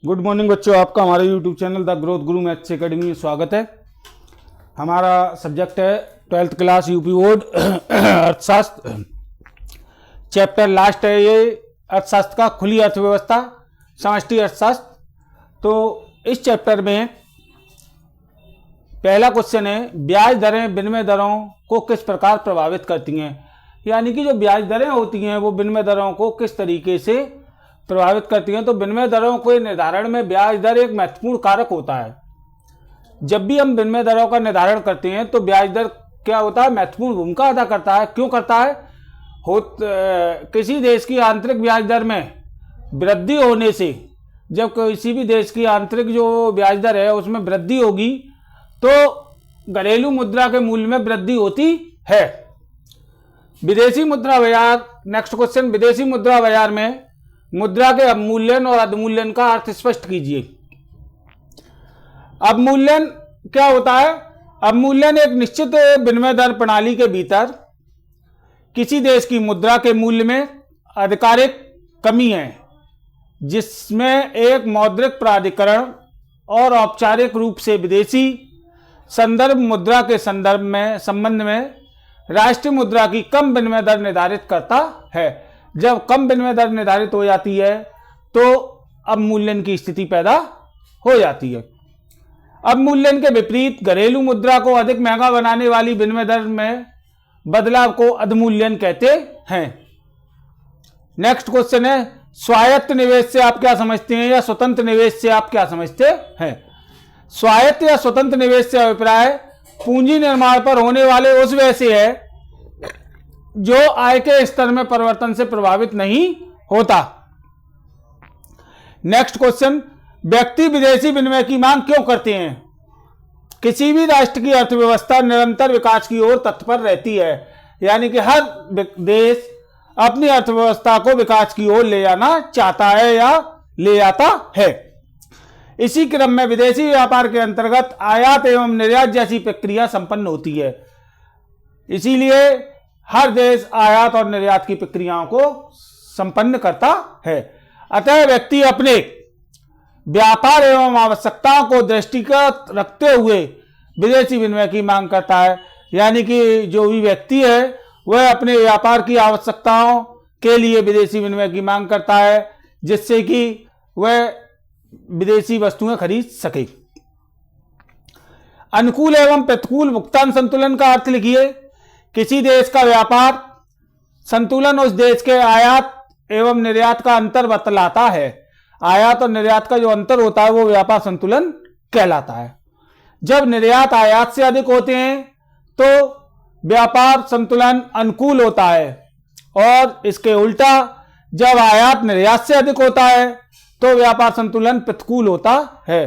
Good morning बच्चों, आपका हमारे YouTube channel the growth Guru maths academy में स्वागत है। हमारा सब्जेक्ट है 12th क्लास यूपी बोर्ड अर्थशास्त्र। चैप्टर लास्ट है ये अर्थशास्त्र का, खुली अर्थव्यवस्था समष्टि अर्थशास्त्र। तो इस चैप्टर में पहला क्वेश्चन है, ब्याज दरें विनिमय दरों को किस प्रकार प्रभावित करती हैं। यानी कि जो ब्याज दरें होती हैं वो विनिमय दरों को किस तरीके से प्रभावित करती हैं। तो विनिमय दरों के निर्धारण में ब्याज दर एक महत्वपूर्ण कारक होता है। जब भी हम विनिमय दरों का निर्धारण करते हैं तो ब्याज दर क्या होता है, महत्वपूर्ण भूमिका अदा करता है। क्यों करता है? किसी देश की आंतरिक ब्याज दर में वृद्धि होने से, जब किसी भी देश की आंतरिक जो ब्याज दर है उसमें वृद्धि होगी तो घरेलू मुद्रा के मूल्य में वृद्धि होती है। विदेशी मुद्रा बाजार, नेक्स्ट क्वेश्चन, विदेशी मुद्रा बाजार में मुद्रा के अवमूल्यन और अवमूल्यन का अर्थ स्पष्ट कीजिए। अवमूल्यन क्या होता है? अवमूल्यन एक निश्चित विनिमय दर प्रणाली के भीतर किसी देश की मुद्रा के मूल्य में आधिकारिक कमी है, जिसमें एक मौद्रिक प्राधिकरण और औपचारिक रूप से विदेशी संदर्भ मुद्रा के संबंध में राष्ट्रीय मुद्रा की कम विनिमय दर निर्धारित करता है। जब कम विनिमय दर निर्धारित हो जाती है तो अवमूल्यन की स्थिति पैदा हो जाती है। अवमूल्यन के विपरीत घरेलू मुद्रा को अधिक महंगा बनाने वाली विनिमय दर में बदलाव को अधमूल्यन कहते हैं। नेक्स्ट क्वेश्चन है, स्वायत्त निवेश से आप क्या समझते हैं या स्वतंत्र निवेश से आप क्या समझते हैं। स्वायत्त या स्वतंत्र निवेश से अभिप्राय पूंजी निर्माण पर होने वाले उस व्यय से है जो आय के स्तर में परिवर्तन से प्रभावित नहीं होता। नेक्स्ट क्वेश्चन, व्यक्ति विदेशी विनिमय की मांग क्यों करते हैं। किसी भी राष्ट्र की अर्थव्यवस्था निरंतर विकास की ओर तत्पर रहती है, यानी कि हर देश अपनी अर्थव्यवस्था को विकास की ओर ले जाना चाहता है या ले जाता है। इसी क्रम में विदेशी व्यापार के अंतर्गत आयात एवं निर्यात जैसी प्रक्रिया संपन्न होती है। इसीलिए हर देश आयात और निर्यात की प्रक्रियाओं को संपन्न करता है। अतः व्यक्ति अपने व्यापार एवं आवश्यकताओं को दृष्टिगत रखते हुए विदेशी विनिमय की मांग करता है। यानी कि जो भी व्यक्ति है वह अपने व्यापार की आवश्यकताओं के लिए विदेशी विनिमय की मांग करता है, जिससे कि वह विदेशी वस्तुएं खरीद सके। अनुकूल एवं प्रतिकूल भुगतान संतुलन का अर्थ लिखिए। किसी देश का व्यापार संतुलन उस देश के आयात एवं निर्यात का अंतर बतलाता है। आयात और निर्यात का जो अंतर होता है वो व्यापार संतुलन कहलाता है। जब निर्यात आयात से अधिक होते हैं तो व्यापार संतुलन अनुकूल होता है, और इसके उल्टा जब आयात निर्यात से अधिक होता है तो व्यापार संतुलन प्रतिकूल होता है।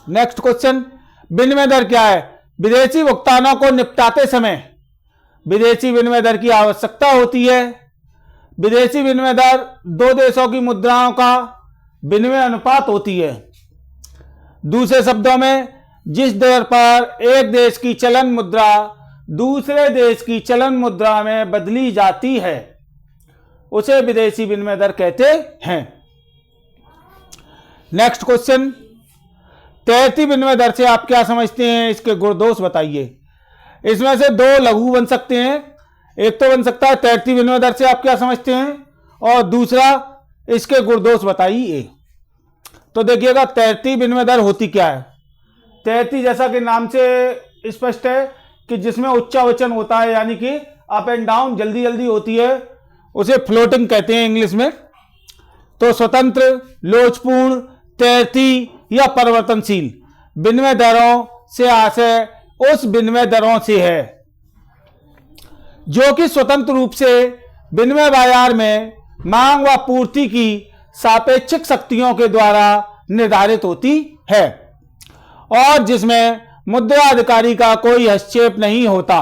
नेक्स्ट क्वेश्चन, विनिमय दर क्या है। विदेशी भुगतानों को निपटाते समय विदेशी विनिमय दर की आवश्यकता होती है। विदेशी विनिमय दर दो देशों की मुद्राओं का विनिमय अनुपात होती है। दूसरे शब्दों में, जिस दर पर एक देश की चलन मुद्रा दूसरे देश की चलन मुद्रा में बदली जाती है उसे विदेशी विनिमय दर कहते हैं। नेक्स्ट क्वेश्चन, तैरती विनिमय दर से आप क्या समझते हैं, इसके गुण दोष बताइए। इसमें से दो लघु बन सकते हैं। एक तो बन सकता है तैरती विनिमय दर से आप क्या समझते हैं, और दूसरा इसके गुण दोष बताइए। तो देखिएगा, तैरती विनिमय दर होती क्या है। तैरती जैसा कि नाम से स्पष्ट है कि जिसमें उच्चावचन होता है, यानी कि अप एंड डाउन जल्दी जल्दी होती है, उसे फ्लोटिंग कहते हैं इंग्लिश में। तो स्वतंत्र, लोचपूर्ण, तैरती या परिवर्तनशील विनिमय दरों से आशय उस विनिमय दरों से है जो कि स्वतंत्र रूप से विनिमय बाजार में मांग व पूर्ति की सापेक्षिक शक्तियों के द्वारा निर्धारित होती है, और जिसमें मुद्रा अधिकारी का कोई हस्तक्षेप नहीं होता।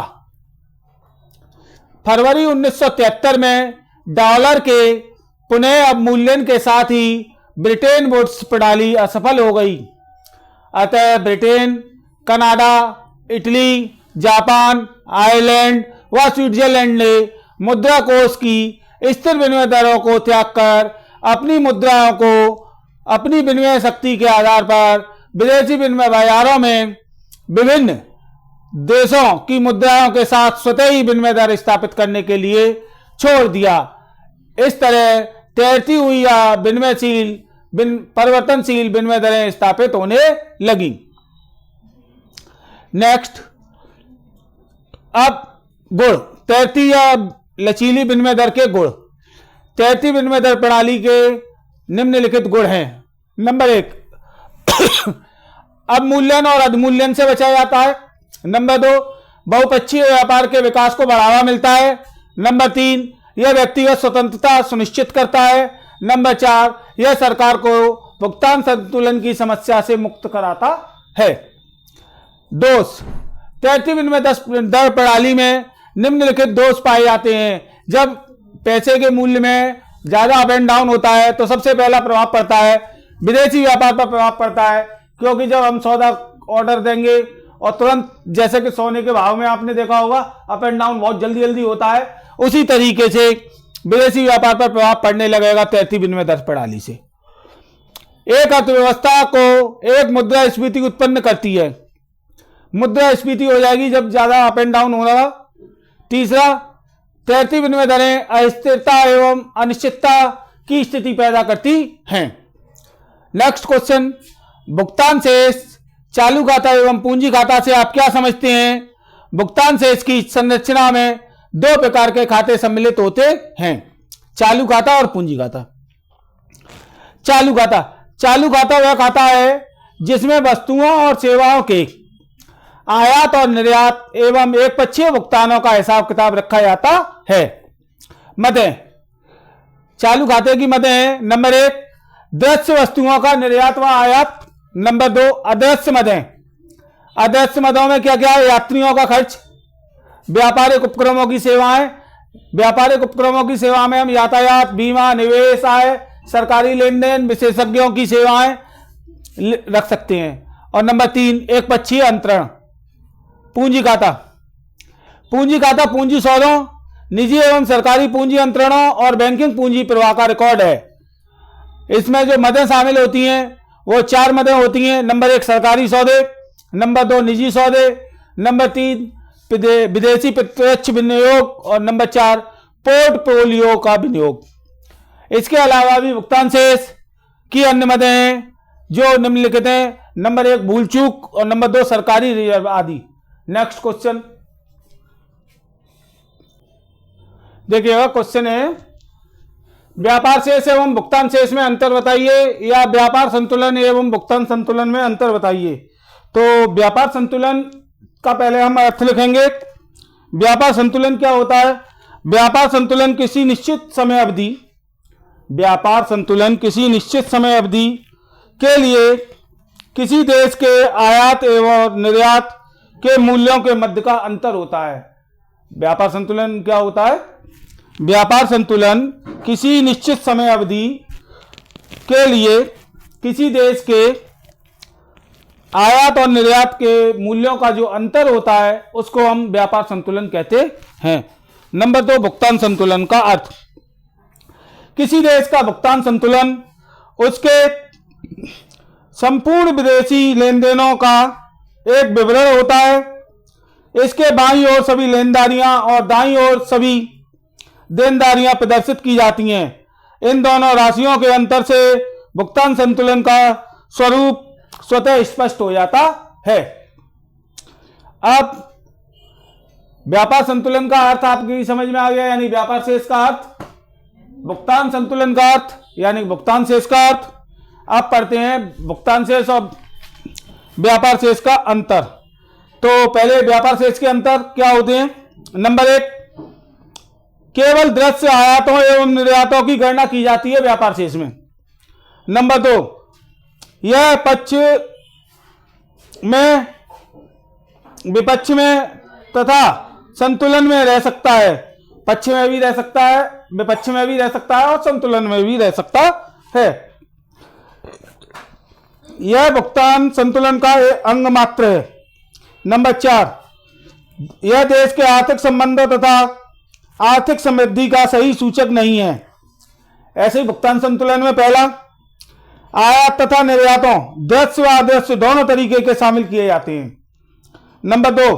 फरवरी 1973 में डॉलर के पुनः अवमूल्यन के साथ ही ब्रिटेन वुड्स प्रणाली असफल हो गई। अतः Britain, Canada, Italy, Japan, Ireland व स्विट्जरलैंड ने मुद्रा कोष की स्थिर विनिमय दरों को त्याग कर अपनी मुद्राओं को अपनी विनिमय शक्ति के आधार पर विदेशी विनिमय बाजारों में विभिन्न देशों की मुद्राओं के साथ स्वतः ही विनिमय दर स्थापित करने के लिए छोड़ दिया। इस तरह तैरती हुई या परिवर्तनशील विनिमय दरें स्थापित होने लगी। नेक्स्ट, अब गुण, तैरती या लचीली विनिमय दर के गुण। तैरती विनिमय दर प्रणाली के निम्नलिखित गुण हैं। नंबर 1, अवमूल्यन और अधमूल्यन से बचा जाता है। नंबर 2, बहुपक्षीय व्यापार के विकास को बढ़ावा मिलता है। नंबर 3, यह व्यक्तिगत स्वतंत्रता सुनिश्चित करता है। नंबर 4, यह सरकार को भुगतान संतुलन की समस्या से मुक्त कराता है। दोष, तैरती विनिमय दर प्रणाली में निम्नलिखित दोष पाए जाते हैं। जब पैसे के मूल्य में ज्यादा अप एंड डाउन होता है तो सबसे पहला प्रभाव पड़ता है विदेशी व्यापार पर प्रभाव पड़ता है, क्योंकि जब हम सौदा ऑर्डर देंगे और तुरंत, जैसे कि सोने के भाव में आपने देखा होगा अप एंड डाउन बहुत जल्दी जल्दी होता है, उसी तरीके से विदेशी व्यापार पर प्रभाव पड़ने लगेगा तैरती विनिमय दर प्रणाली से। एक अर्थव्यवस्था को एक मुद्रास्फीति उत्पन्न करती है। मुद्रास्फीति हो जाएगी जब ज्यादा अप एंड डाउन होगा। तीसरा, तैरती विनिमय दरें अस्थिरता एवं अनिश्चितता की स्थिति पैदा करती हैं। नेक्स्ट क्वेश्चन, भुगतान शेष, चालू खाता एवं पूंजी खाता से आप क्या समझते हैं? भुगतान शेष की संरचना में दो प्रकार के खाते सम्मिलित होते हैं, चालू खाता और पूंजी खाता। चालू खाता, चालू खाता वह खाता है जिसमें वस्तुओं और सेवाओं के आयात और निर्यात एवं एक पक्षीय भुगतानों का हिसाब किताब रखा जाता है। मदें, चालू खाते की मदें हैं। नंबर 1, दृश्य वस्तुओं का निर्यात व आयात। नंबर 2, अदृश्य मदें। अदृश्य मदों में क्या क्या है? यात्रियों का खर्च, व्यापारिक उपक्रमों की सेवाएं। व्यापारिक उपक्रमों की सेवा में हम यातायात, बीमा, निवेश, आय, सरकारी लेन देन, विशेषज्ञों की सेवाएं रख सकते हैं। और नंबर 3, एक पक्षीय अंतरण। पूंजी खाता, पूंजी खाता पूंजी सौदों, निजी एवं सरकारी पूंजी अंतरणों और बैंकिंग पूंजी प्रवाह का रिकॉर्ड है। इसमें जो मदें शामिल होती हैं वो 4 मदें होती हैं। नंबर 1, सरकारी सौदे। नंबर 2, निजी सौदे। नंबर 3, विदेशी प्रत्यक्ष विनियोग। और नंबर 4, पोर्टफोलियो का विनियोग। इसके अलावा भी भुगतान शेष की अन्य मदें हैं जो निम्नलिखित हैं। नंबर 1, भूल चूक। और नंबर 2, सरकारी रिजर्व आदि। नेक्स्ट क्वेश्चन देखिएगा। क्वेश्चन है, व्यापार शेष एवं भुगतान शेष में अंतर बताइए, या व्यापार संतुलन एवं भुगतान संतुलन में अंतर बताइए। तो व्यापार संतुलन का पहले हम अर्थ लिखेंगे। व्यापार संतुलन क्या होता है? व्यापार संतुलन किसी निश्चित समय अवधि, व्यापार संतुलन किसी निश्चित समय अवधि के लिए किसी देश के आयात एवं निर्यात के मूल्यों के मध्य का अंतर होता है। व्यापार संतुलन क्या होता है? व्यापार संतुलन किसी निश्चित समय अवधि के लिए किसी देश के आयात और निर्यात के मूल्यों का जो अंतर होता है उसको हम व्यापार संतुलन कहते हैं। नंबर 2, भुगतान संतुलन का अर्थ। किसी देश का भुगतान संतुलन उसके संपूर्ण विदेशी लेन देनों का एक विवरण होता है। इसके बाईं ओर सभी लेनदारियां और दाईं ओर सभी देनदारियां प्रदर्शित की जाती हैं। इन दोनों राशियों के अंतर से भुगतान संतुलन का स्वरूप स्वतः स्पष्ट हो जाता है। अब व्यापार संतुलन का अर्थ आपकी समझ में आ गया, यानी व्यापार शेष का अर्थ, भुगतान संतुलन का अर्थ यानी भुगतान शेष का अर्थ। अब पढ़ते हैं भुगतान शेष और व्यापार शेष का अंतर। तो पहले व्यापार शेष के अंतर क्या होते हैं? नंबर 1, केवल दृश्य आयातों एवं निर्यातों की गणना की जाती है व्यापार शेष में। नंबर 2, यह पक्ष में, विपक्ष में तथा संतुलन में रह सकता है। पक्ष में भी रह सकता है, विपक्ष में भी रह सकता है और संतुलन में भी रह सकता है। यह भुगतान संतुलन का एक अंग मात्र है। नंबर 4, यह देश के आर्थिक संबंधों तथा आर्थिक समृद्धि का सही सूचक नहीं है। ऐसे भुगतान संतुलन में पहला, आयात तथा निर्यातों दृश्य व अदृश्य दोनों तरीके के शामिल किए जाते हैं। नंबर 2,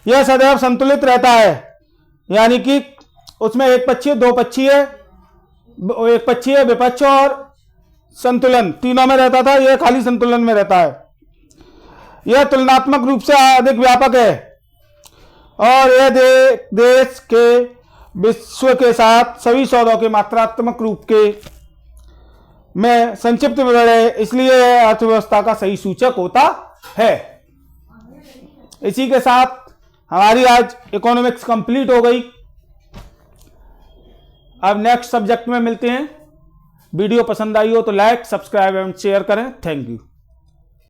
यह सदैव संतुलित रहता है, यानी कि उसमें एक पक्षीय, दो पक्षीय, एक पक्षीय, विपक्ष और संतुलन तीनों में रहता था, यह खाली संतुलन में रहता है। यह तुलनात्मक रूप से अधिक व्यापक है और यह देश के विश्व के साथ सभी सौदों के मात्रात्मक रूप के में संक्षिप्त विवरण है, इसलिए यह अर्थव्यवस्था का सही सूचक होता है। इसी के साथ हमारी आज इकोनॉमिक्स कंप्लीट हो गई। अब नेक्स्ट सब्जेक्ट में मिलते हैं। वीडियो पसंद आई हो तो लाइक, सब्सक्राइब एवं शेयर करें। Thank you.